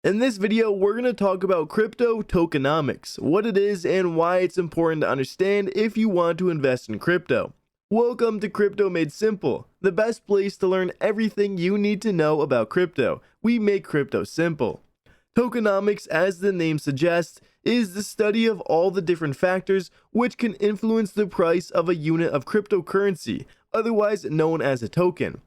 In this video, we're going to talk about crypto tokenomics, what it is and why it's important to understand if you want to invest in crypto. Welcome to Crypto Made Simple, the best place to learn everything you need to know about crypto. We make crypto simple. Tokenomics, as the name suggests, is the study of all the different factors which can influence the price of a unit of cryptocurrency, otherwise known as a token.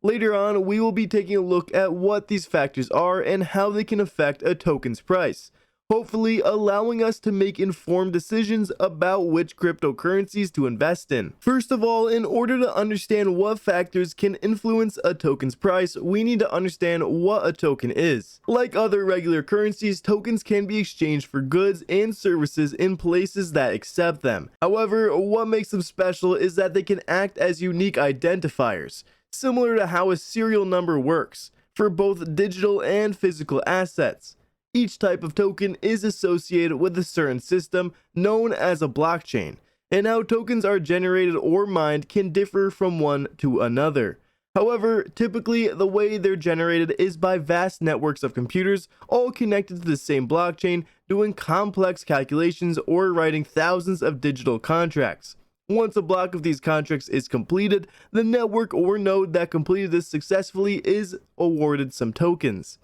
Later on, we will be taking a look at what these factors are and how they can affect a token's price, hopefully allowing us to make informed decisions about which cryptocurrencies to invest in. First of all, in order to understand what factors can influence a token's price, we need to understand what a token is. Like other regular currencies, tokens can be exchanged for goods and services in places that accept them. However, what makes them special is that they can act as unique identifiers, similar to how a serial number works, for both digital and physical assets. Each type of token is associated with a certain system known as a blockchain, and how tokens are generated or mined can differ from one to another. However, typically the way they're generated is by vast networks of computers all connected to the same blockchain, doing complex calculations or writing thousands of digital contracts. Once a block of these contracts is completed, the network or node that completed this successfully is awarded some tokens.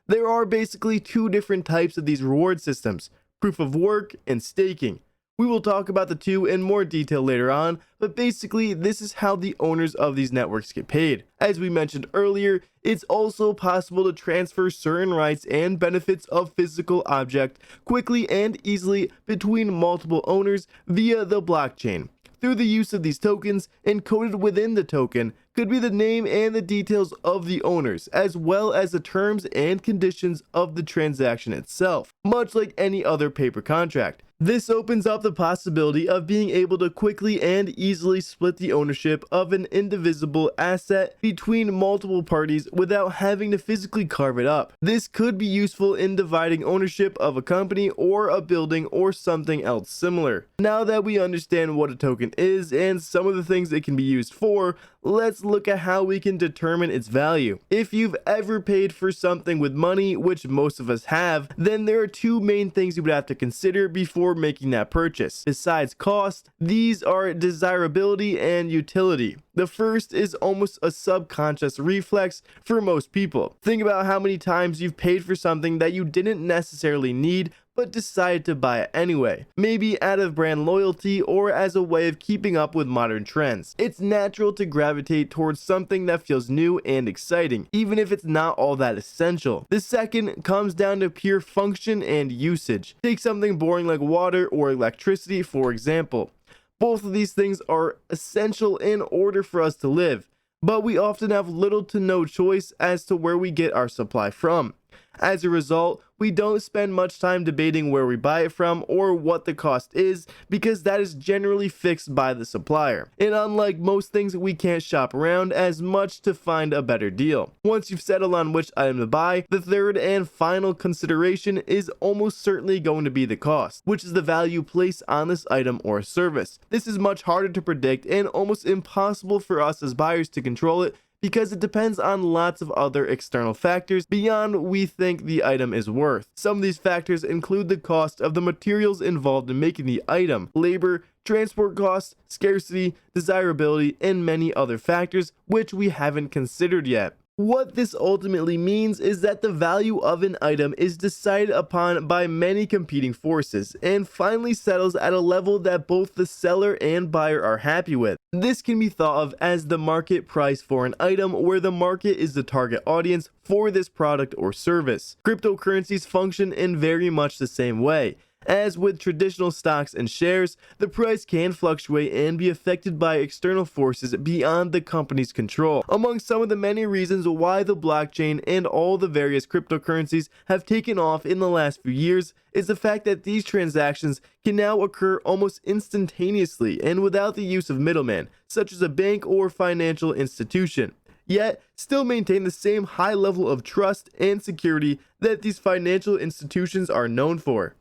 There are basically two different types of these reward systems, proof of work and staking. We will talk about the two in more detail later on, but basically this is how the owners of these networks get paid. As we mentioned earlier, it's also possible to transfer certain rights and benefits of physical object quickly and easily between multiple owners via the blockchain. Through the use of these tokens, encoded within the token could be the name and the details of the owners, as well as the terms and conditions of the transaction itself, much like any other paper contract. This opens up the possibility of being able to quickly and easily split the ownership of an indivisible asset between multiple parties without having to physically carve it up. This could be useful in dividing ownership of a company or a building or something else similar. Now that we understand what a token is and some of the things it can be used for, let's look at how we can determine its value. If you've ever paid for something with money, which most of us have, then there are two main things you would have to consider before making that purchase. Besides cost, these are desirability and utility. The first is almost a subconscious reflex for most people. Think about how many times you've paid for something that you didn't necessarily need but decided to buy it anyway, maybe out of brand loyalty or as a way of keeping up with modern trends. It's natural to gravitate towards something that feels new and exciting, even if it's not all that essential. The second comes down to pure function and usage. Take something boring like water or electricity, for example. Both of these things are essential in order for us to live, but we often have little to no choice as to where we get our supply from. As a result, we don't spend much time debating where we buy it from or what the cost is, because that is generally fixed by the supplier. And unlike most things, we can't shop around as much to find a better deal. Once you've settled on which item to buy, the third and final consideration is almost certainly going to be the cost, which is the value placed on this item or service. This is much harder to predict and almost impossible for us as buyers to control it, because it depends on lots of other external factors beyond we think the item is worth. Some of these factors include the cost of the materials involved in making the item, labor, transport costs, scarcity, desirability, and many other factors which we haven't considered yet. What this ultimately means is that the value of an item is decided upon by many competing forces and finally settles at a level that both the seller and buyer are happy with. This can be thought of as the market price for an item, where the market is the target audience for this product or service. Cryptocurrencies function in very much the same way. As with traditional stocks and shares, the price can fluctuate and be affected by external forces beyond the company's control. Among some of the many reasons why the blockchain and all the various cryptocurrencies have taken off in the last few years is the fact that these transactions can now occur almost instantaneously and without the use of middlemen, such as a bank or financial institution, yet still maintain the same high level of trust and security that these financial institutions are known for.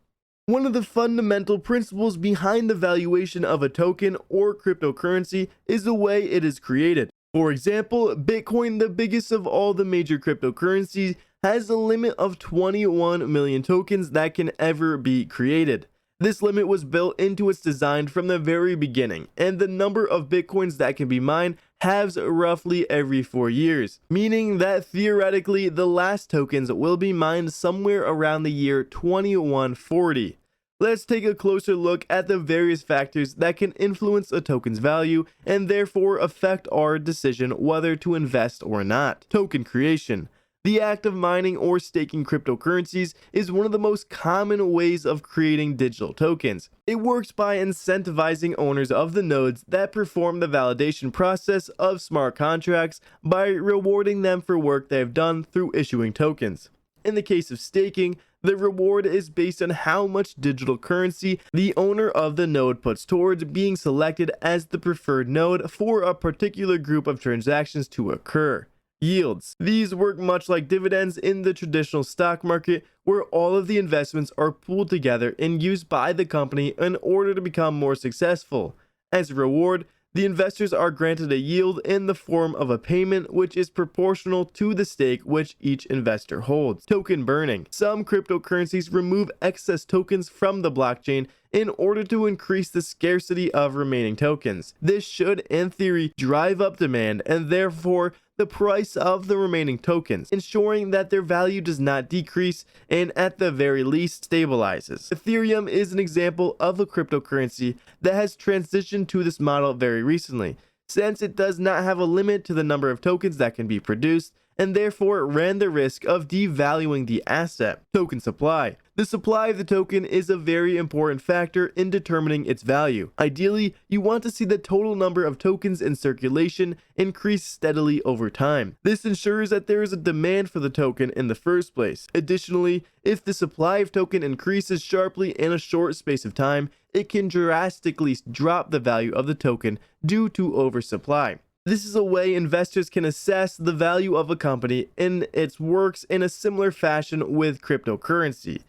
One of the fundamental principles behind the valuation of a token or cryptocurrency is the way it is created. For example, Bitcoin, the biggest of all the major cryptocurrencies, has a limit of 21 million tokens that can ever be created. This limit was built into its design from the very beginning, and the number of bitcoins that can be mined halves roughly every 4 years, meaning that theoretically the last tokens will be mined somewhere around the year 2140. Let's take a closer look at the various factors that can influence a token's value and therefore affect our decision whether to invest or not. Token creation. The act of mining or staking cryptocurrencies is one of the most common ways of creating digital tokens. It works by incentivizing owners of the nodes that perform the validation process of smart contracts by rewarding them for work they have done through issuing tokens. In the case of staking, the reward is based on how much digital currency the owner of the node puts towards being selected as the preferred node for a particular group of transactions to occur. Yields. These work much like dividends in the traditional stock market, where all of the investments are pooled together and used by the company in order to become more successful. As a reward, the investors are granted a yield in the form of a payment which is proportional to the stake which each investor holds. Token burning. Some cryptocurrencies remove excess tokens from the blockchain in order to increase the scarcity of remaining tokens. This should, in theory, drive up demand and therefore the price of the remaining tokens, ensuring that their value does not decrease and at the very least stabilizes. Ethereum is an example of a cryptocurrency that has transitioned to this model very recently, since it does not have a limit to the number of tokens that can be produced and therefore ran the risk of devaluing the asset. Token supply. The supply of the token is a very important factor in determining its value. Ideally, you want to see the total number of tokens in circulation increase steadily over time. This ensures that there is a demand for the token in the first place. Additionally, if the supply of token increases sharply in a short space of time, it can drastically drop the value of the token due to oversupply. This is a way investors can assess the value of a company and its works in a similar fashion with cryptocurrency.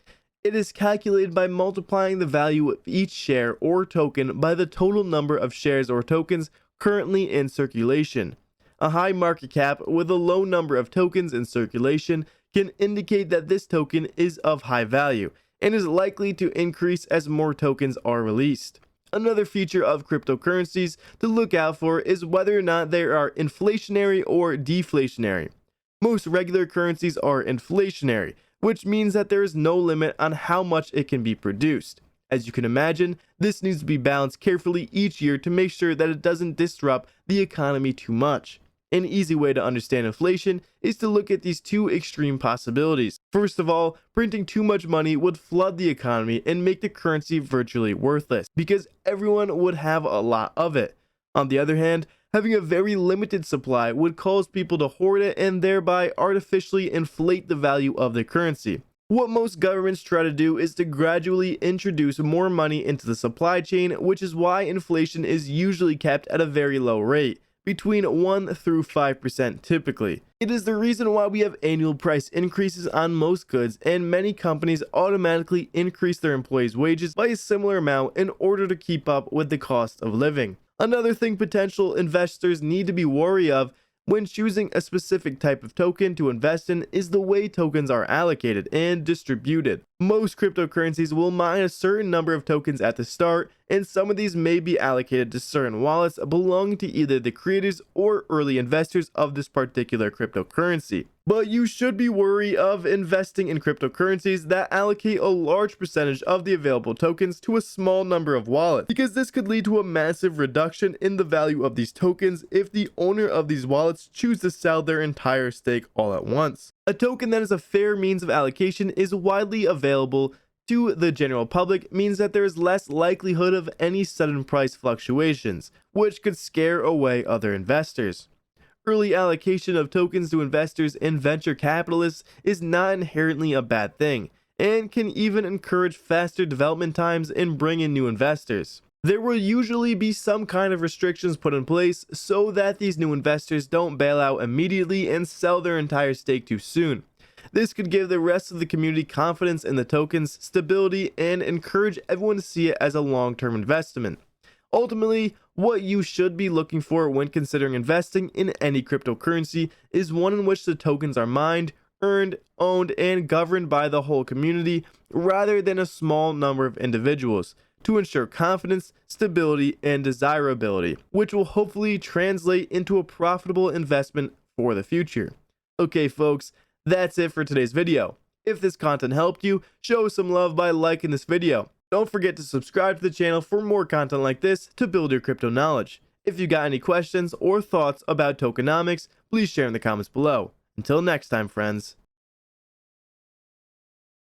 It is calculated by multiplying the value of each share or token by the total number of shares or tokens currently in circulation. A high market cap with a low number of tokens in circulation can indicate that this token is of high value and is likely to increase as more tokens are released. Another feature of cryptocurrencies to look out for is whether or not they are inflationary or deflationary. Most regular currencies are inflationary, which means that there is no limit on how much it can be produced. As you can imagine, this needs to be balanced carefully each year to make sure that it doesn't disrupt the economy too much. An easy way to understand inflation is to look at these two extreme possibilities. First of all, printing too much money would flood the economy and make the currency virtually worthless, because everyone would have a lot of it. On the other hand, having a very limited supply would cause people to hoard it and thereby artificially inflate the value of the currency. What most governments try to do is to gradually introduce more money into the supply chain, which is why inflation is usually kept at a very low rate, between 1 through 5% typically. It is the reason why we have annual price increases on most goods, and many companies automatically increase their employees' wages by a similar amount in order to keep up with the cost of living. Another thing potential investors need to be wary of when choosing a specific type of token to invest in is the way tokens are allocated and distributed. Most cryptocurrencies will mine a certain number of tokens at the start, and some of these may be allocated to certain wallets belonging to either the creators or early investors of this particular cryptocurrency. But you should be wary of investing in cryptocurrencies that allocate a large percentage of the available tokens to a small number of wallets, because this could lead to a massive reduction in the value of these tokens if the owner of these wallets choose to sell their entire stake all at once. A token that is a fair means of allocation is widely available to the general public, means that there is less likelihood of any sudden price fluctuations, which could scare away other investors. Early allocation of tokens to investors and venture capitalists is not inherently a bad thing, and can even encourage faster development times and bring in new investors. There will usually be some kind of restrictions put in place so that these new investors don't bail out immediately and sell their entire stake too soon. This could give the rest of the community confidence in the token's stability and encourage everyone to see it as a long-term investment. Ultimately, what you should be looking for when considering investing in any cryptocurrency is one in which the tokens are mined, earned, owned, and governed by the whole community rather than a small number of individuals to ensure confidence, stability, and desirability, which will hopefully translate into a profitable investment for the future. Okay, folks, that's it for today's video. If this content helped you, show some love by liking this video. Don't forget to subscribe to the channel for more content like this to build your crypto knowledge. If you got any questions or thoughts about tokenomics, please share in the comments below. Until next time, friends.